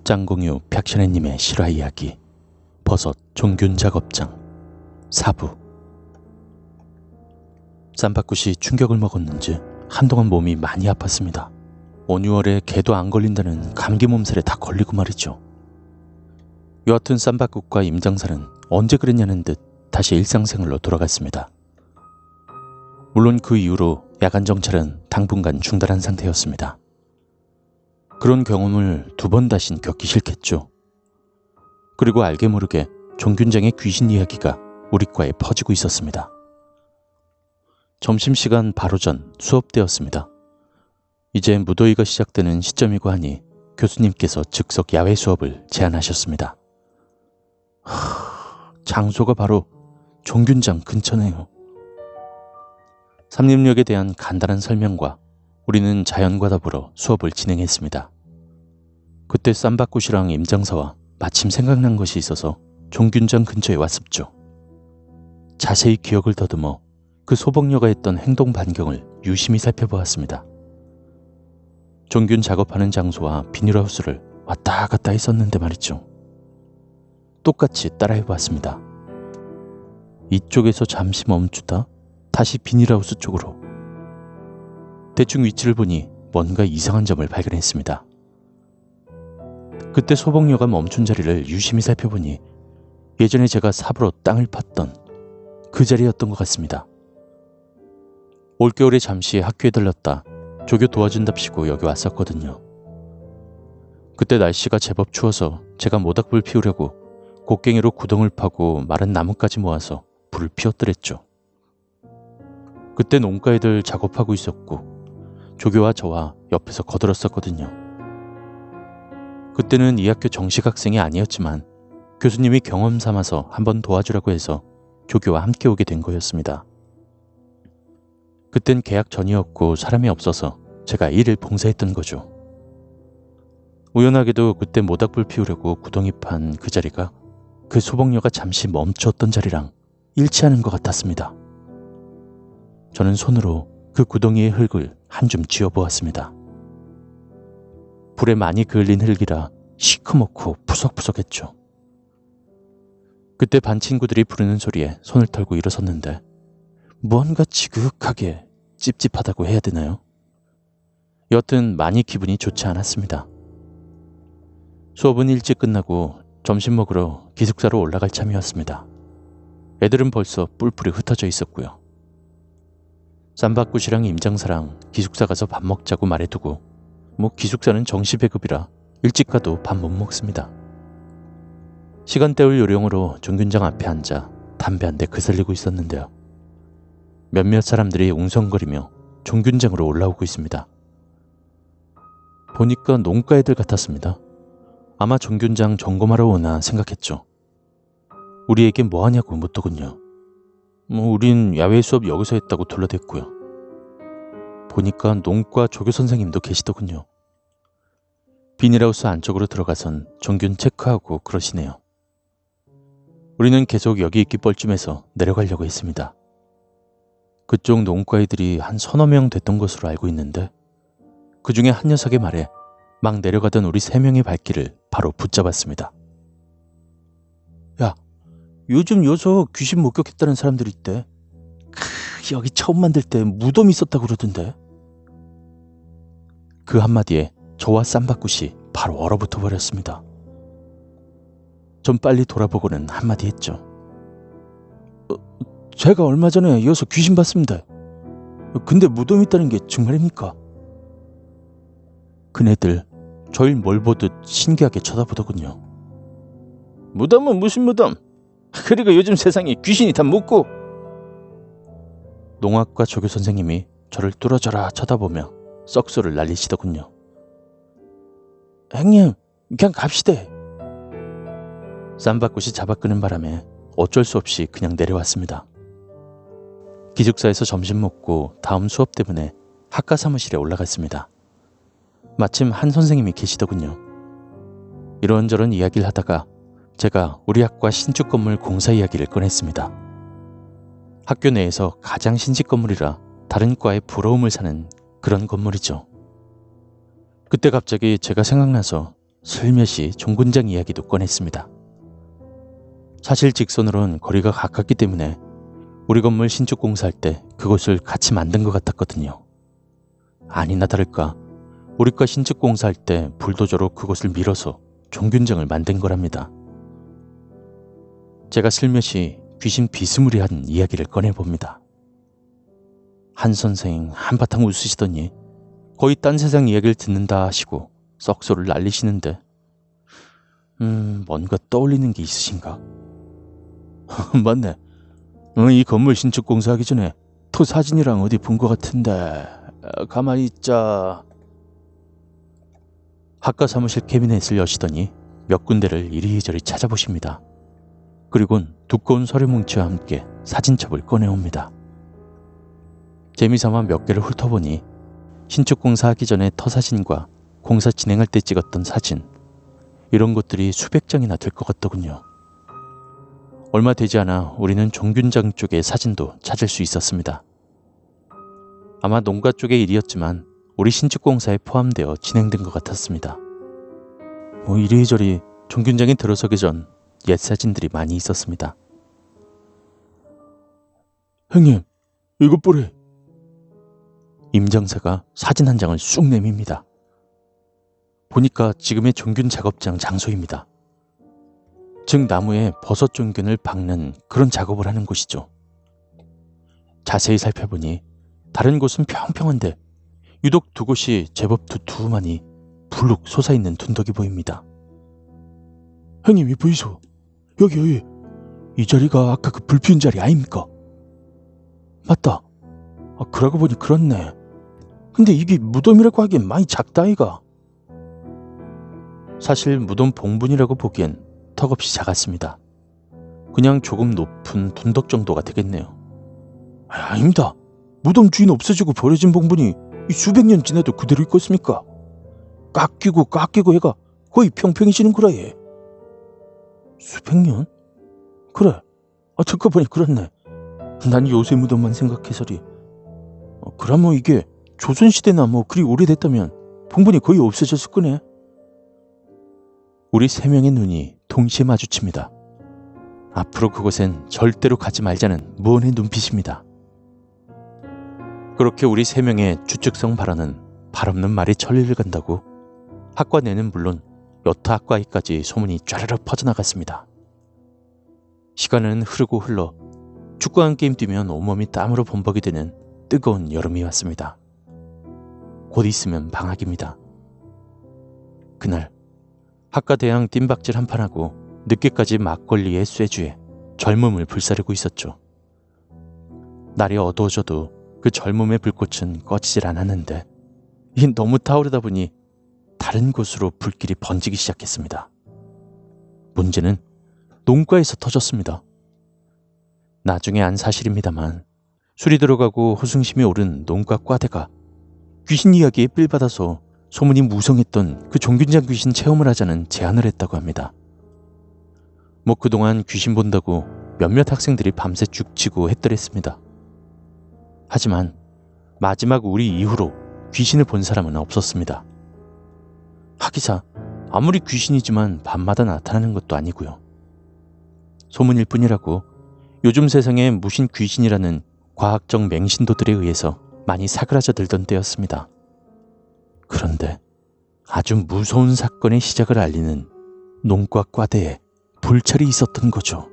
짱공유 백션혜님의 실화 이야기 버섯 종균 작업장 4부. 쌈바꽃이 충격을 먹었는지 한동안 몸이 많이 아팠습니다. 5, 6월에 개도 안 걸린다는 감기 몸살에 다 걸리고 말이죠. 여하튼 쌈바꽃과 임장사는 언제 그랬냐는 듯 다시 일상생활로 돌아갔습니다. 물론 그 이후로 야간 정찰은 당분간 중단한 상태였습니다. 그런 경험을 2번 다신 겪기 싫겠죠. 그리고 알게 모르게 종균장의 귀신 이야기가 우리 과에 퍼지고 있었습니다. 점심시간 바로 전 수업 때였습니다. 이제 무더위가 시작되는 시점이고 하니 교수님께서 즉석 야외 수업을 제안하셨습니다. 장소가 바로 종균장 근처네요. 삼림역에 대한 간단한 설명과 우리는 자연과 더불어 수업을 진행했습니다. 그때 쌈바꽃이랑 임장사와 마침 생각난 것이 있어서 종균장 근처에 왔었죠. 자세히 기억을 더듬어 그 소복녀가 했던 행동 반경을 유심히 살펴보았습니다. 종균 작업하는 장소와 비닐하우스를 왔다 갔다 했었는데 말이죠. 똑같이 따라해보았습니다. 이쪽에서 잠시 멈추다 다시 비닐하우스 쪽으로. 대충 위치를 보니 뭔가 이상한 점을 발견했습니다. 그때 소복녀가 멈춘 자리를 유심히 살펴보니 예전에 제가 삽으로 땅을 팠던 그 자리였던 것 같습니다. 올겨울에 잠시 학교에 들렀다 조교 도와준답시고 여기 왔었거든요. 그때 날씨가 제법 추워서 제가 모닥불 피우려고 곡괭이로 구덩을 파고 마른 나뭇가지 모아서 불을 피웠더랬죠. 그때 농가애들 작업하고 있었고 조교와 저와 옆에서 거들었었거든요. 그때는 이 학교 정식 학생이 아니었지만 교수님이 경험 삼아서 한번 도와주라고 해서 조교와 함께 오게 된 거였습니다. 그땐 계약 전이었고 사람이 없어서 제가 일을 봉사했던 거죠. 우연하게도 그때 모닥불 피우려고 구덩이 판 그 자리가 그 소복녀가 잠시 멈추었던 자리랑 일치하는 것 같았습니다. 저는 손으로 그 구덩이의 흙을 한 줌 쥐어보았습니다. 불에 많이 그을린 흙이라 시커멓고 푸석푸석했죠. 그때 반 친구들이 부르는 소리에 손을 털고 일어섰는데 무언가 지극하게 찝찝하다고 해야 되나요? 여튼 많이 기분이 좋지 않았습니다. 수업은 일찍 끝나고 점심 먹으러 기숙사로 올라갈 참이었습니다. 애들은 벌써 뿔뿔이 흩어져 있었고요. 쌈바꽃이랑 임장사랑 기숙사 가서 밥 먹자고 말해두고 기숙사는 정시 배급이라 일찍 가도 밥 못 먹습니다. 시간 때울 요령으로 종균장 앞에 앉아 담배 한 대 그슬리고 있었는데요. 몇몇 사람들이 웅성거리며 종균장으로 올라오고 있습니다. 보니까 농가 애들 같았습니다. 아마 종균장 점검하러 오나 생각했죠. 우리에게 뭐 하냐고 묻더군요. 우린 야외 수업 여기서 했다고 둘러댔고요. 보니까 농과 조교 선생님도 계시더군요. 비닐하우스 안쪽으로 들어가선 종균 체크하고 그러시네요. 우리는 계속 여기 있기 뻘쭘해서 내려가려고 했습니다. 그쪽 농과애들이 한 서너 명 됐던 것으로 알고 있는데 그 중에 한 녀석의 말에 막 내려가던 우리 3명의 발길을 바로 붙잡았습니다. 야, 요즘 여서 귀신 목격했다는 사람들이 있대. 여기 처음 만들 때 무덤이 있었다고 그러던데. 그 한마디에 저와 쌈바꽃이 바로 얼어붙어 버렸습니다. 좀 빨리 돌아보고는 한마디 했죠. 제가 얼마 전에 이어서 귀신 봤습니다. 근데 무덤이 있다는 게 정말입니까? 그네들 저를 뭘 보듯 신기하게 쳐다보더군요. 무덤은 무슨 무덤? 그리고 요즘 세상에 귀신이 다 묻고. 농학과 조교 선생님이 저를 뚫어져라 쳐다보며 썩소를 날리시더군요. 형님, 그냥 갑시다. 쌈바꽃이 잡아끄는 바람에 어쩔 수 없이 그냥 내려왔습니다. 기숙사에서 점심 먹고 다음 수업 때문에 학과 사무실에 올라갔습니다. 마침 한 선생님이 계시더군요. 이런저런 이야기를 하다가 제가 우리 학과 신축 건물 공사 이야기를 꺼냈습니다. 학교 내에서 가장 신식 건물이라 다른 과에 부러움을 사는 그런 건물이죠. 그때 갑자기 제가 생각나서 슬며시 종군장 이야기도 꺼냈습니다. 사실 직선으론 거리가 가깝기 때문에 우리 건물 신축 공사할 때 그곳을 같이 만든 것 같았거든요. 아니나 다를까 우리과 신축 공사할 때 불도저로 그곳을 밀어서 종균장을 만든 거랍니다. 제가 슬며시 귀신 비스무리한 이야기를 꺼내봅니다. 한 선생 한바탕 웃으시더니 거의 딴 세상 이야기를 듣는다 하시고 썩소를 날리시는데 뭔가 떠올리는 게 있으신가? 맞네. 이 건물 신축 공사하기 전에 토 사진이랑 어디 본 것 같은데 가만히 있자. 학과 사무실 캐비넷을 여시더니 몇 군데를 이리저리 찾아보십니다. 그리곤 두꺼운 서류 뭉치와 함께 사진첩을 꺼내옵니다. 재미삼아 몇 개를 훑어보니 신축 공사하기 전에 터사진과 공사 진행할 때 찍었던 사진, 이런 것들이 수백 장이나 될 것 같더군요. 얼마 되지 않아 우리는 종균장 쪽의 사진도 찾을 수 있었습니다. 아마 농가 쪽의 일이었지만 우리 신축 공사에 포함되어 진행된 것 같았습니다. 이리저리 종균장에 들어서기 전 옛 사진들이 많이 있었습니다. 형님, 이것 보래. 임정사가 사진 한 장을 쑥 내밉니다. 보니까 지금의 종균 작업장 장소입니다. 즉 나무에 버섯 종균을 박는 그런 작업을 하는 곳이죠. 자세히 살펴보니 다른 곳은 평평한데 유독 두 곳이 제법 두툼하니 불룩 솟아있는 둔덕이 보입니다. 형님, 이 보이소? 여기 이 자리가 아까 그 불 피운 자리 아닙니까? 맞다. 그러고 보니 그렇네. 근데 이게 무덤이라고 하기엔 많이 작다 아이가. 사실 무덤 봉분이라고 보기엔 턱없이 작았습니다. 그냥 조금 높은 둔덕 정도가 되겠네요. 아닙니다. 무덤 주인 없어지고 버려진 봉분이 수백 년 지나도 그대로 있겠습니까? 깎이고 해가 거의 평평해지는구라 얘. 수백 년? 그래. 듣고 보니 그렇네. 난 요새 무덤만 생각해서리. 그러면 이게 조선시대나 그리 오래됐다면 봉분이 거의 없어졌을 거네. 우리 세 명의 눈이 동시에 마주칩니다. 앞으로 그곳엔 절대로 가지 말자는 무언의 눈빛입니다. 그렇게 우리 세 명의 주축성 발언은 발없는 말이 천리를 간다고 학과 내는 물론 여타 학과에까지 소문이 쫘르르 퍼져나갔습니다. 시간은 흐르고 흘러 축구 한 게임 뛰면 온몸이 땀으로 범벅이 되는 뜨거운 여름이 왔습니다. 곧 있으면 방학입니다. 그날 학과 대항 뜀박질 한판하고 늦게까지 막걸리에 쇠주에 젊음을 불사르고 있었죠. 날이 어두워져도 그 젊음의 불꽃은 꺼지질 않았는데 너무 타오르다 보니 다른 곳으로 불길이 번지기 시작했습니다. 문제는 농가에서 터졌습니다. 나중에 안 사실입니다만 술이 들어가고 호승심이 오른 농가 과대가 귀신 이야기에 삘받아서 소문이 무성했던 그 종균장 귀신 체험을 하자는 제안을 했다고 합니다. 그동안 귀신 본다고 몇몇 학생들이 밤새 죽치고 했더랬습니다. 하지만 마지막 우리 이후로 귀신을 본 사람은 없었습니다. 하기사 아무리 귀신이지만 밤마다 나타나는 것도 아니고요. 소문일 뿐이라고 요즘 세상에 무신 귀신이라는 과학적 맹신도들에 의해서 많이 사그라져 들던 때였습니다. 그런데 아주 무서운 사건의 시작을 알리는 농과 과대에 불찰이 있었던 거죠.